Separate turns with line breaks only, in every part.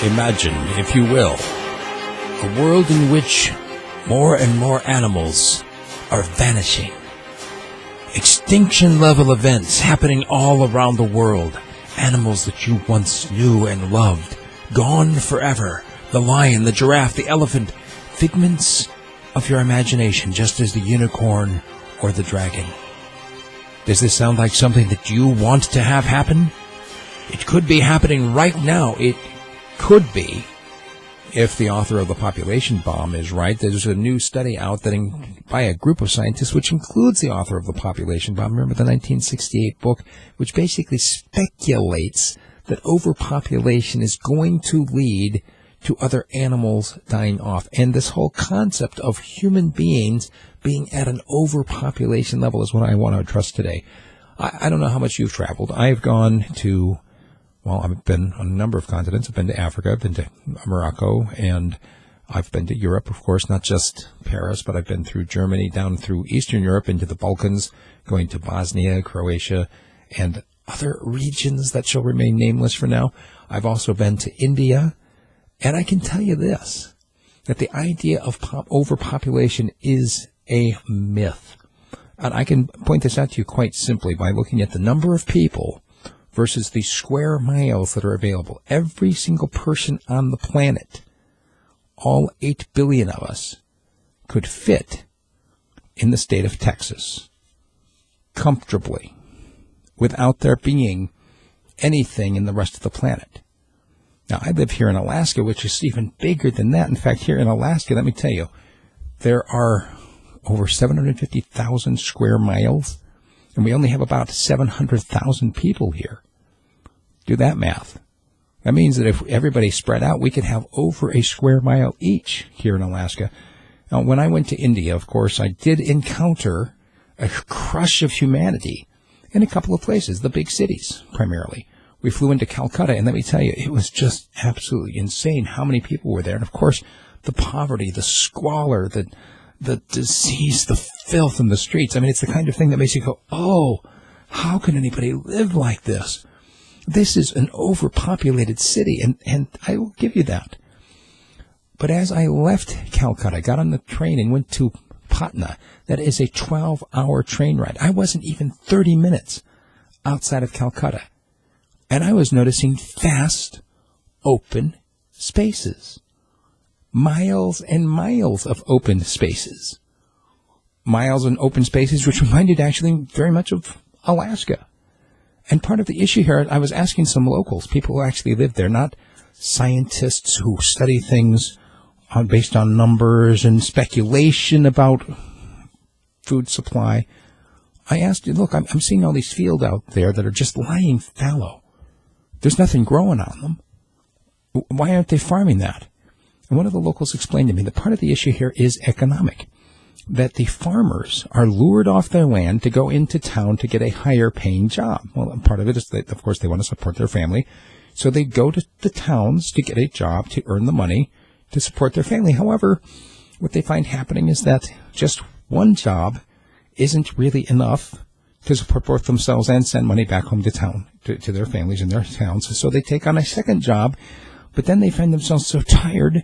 Imagine, if you will, a world in which more and more animals are vanishing. Extinction-level events happening all around the world. Animals that you once knew and loved, gone forever. The lion, the giraffe, the elephant, figments of your imagination, just as the unicorn or the dragon. Does this sound like something that you want to have happen? It could be happening right now. It could be, if the author of the population bomb is right. There's a new study out by a group of scientists, which includes the author of the population bomb. Remember the 1968 book, which basically speculates that overpopulation is going to lead to other animals dying off. And this whole concept of human beings being at an overpopulation level is what I want to address today. I don't know how much you've traveled. I've gone to, well, I've been on a number of continents. I've been to Africa, I've been to Morocco, and I've been to Europe, of course, not just Paris, but I've been through Germany, down through Eastern Europe, into the Balkans, going to Bosnia, Croatia, and other regions that shall remain nameless for now. I've also been to India, and I can tell you this, that the idea of overpopulation is a myth. And I can point this out to you quite simply by looking at the number of people versus the square miles that are available. Every single person on the planet, all 8 billion of us, could fit in the state of Texas comfortably without there being anything in the rest of the planet. Now, I live here in Alaska, which is even bigger than that. In fact, here in Alaska, let me tell you, there are over 750,000 square miles, and we only have about 700,000 people here. Do that math. That means that if everybody spread out, we could have over a square mile each here in Alaska. Now, when I went to India, of course, I did encounter a crush of humanity in a couple of places, the big cities primarily. We flew into Calcutta, and let me tell you, it was just absolutely insane how many people were there. And, of course, the poverty, the squalor, the disease, the filth in the streets. I mean, it's the kind of thing that makes you go, oh, how can anybody live like this? This is an overpopulated city, and I will give you that. But as I left Calcutta, got on the train and went to Patna, that is a 12-hour train ride. I wasn't even 30 minutes outside of Calcutta. And I was noticing vast, open spaces. Miles and miles of open spaces. Miles and open spaces, which reminded actually very much of Alaska. And part of the issue here, I was asking some locals, people who actually live there, not scientists who study things based on numbers and speculation about food supply. I asked, look, I'm seeing all these fields out there that are just lying fallow. There's nothing growing on them. Why aren't they farming that? And one of the locals explained to me that part of the issue here is economic, that the farmers are lured off their land to go into town to get a higher paying job. Well, part of it is that, of course, they want to support their family. So they go to the towns to get a job to earn the money to support their family. However, what they find happening is that just one job isn't really enough to support both themselves and send money back home to town, to their families in their towns. So they take on a second job, but then they find themselves so tired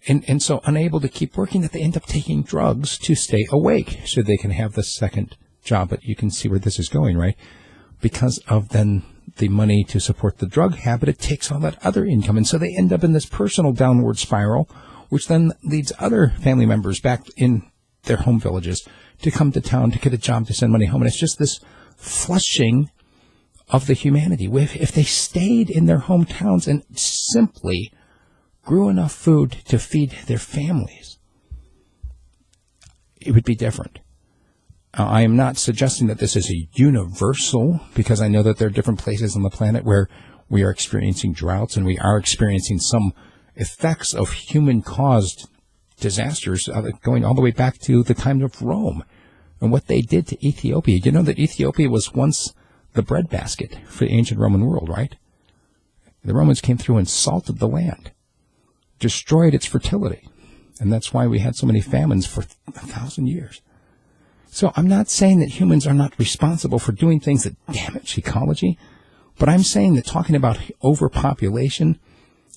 and so unable to keep working that they end up taking drugs to stay awake so they can have the second job. But you can see where this is going, right? Because of then the money to support the drug habit, it takes all that other income. And so they end up in this personal downward spiral, which then leads other family members back in their home villages to come to town to get a job to send money home. And it's just this flushing of the humanity. If they stayed in their hometowns and simply grew enough food to feed their families, it would be different. I am not suggesting that this is a universal, because I know that there are different places on the planet where we are experiencing droughts and we are experiencing some effects of human-caused disasters going all the way back to the time of Rome and what they did to Ethiopia. You know that Ethiopia was once the breadbasket for the ancient Roman world, right? The Romans came through and salted the land, destroyed its fertility, and that's why we had so many famines for 1,000 years. So I'm not saying that humans are not responsible for doing things that damage ecology, but I'm saying that talking about overpopulation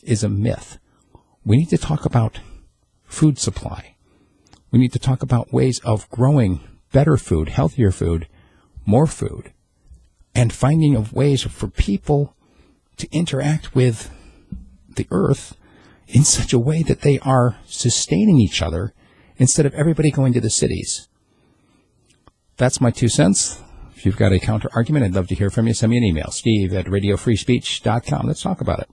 is a myth. We need to talk about food supply. We need to talk about ways of growing better food, healthier food, more food, and finding of ways for people to interact with the earth in such a way that they are sustaining each other instead of everybody going to the cities. That's my 2 cents. If you've got a counter argument, I'd love to hear from you. Send me an email, steve@radiofreespeech.com. Let's talk about it.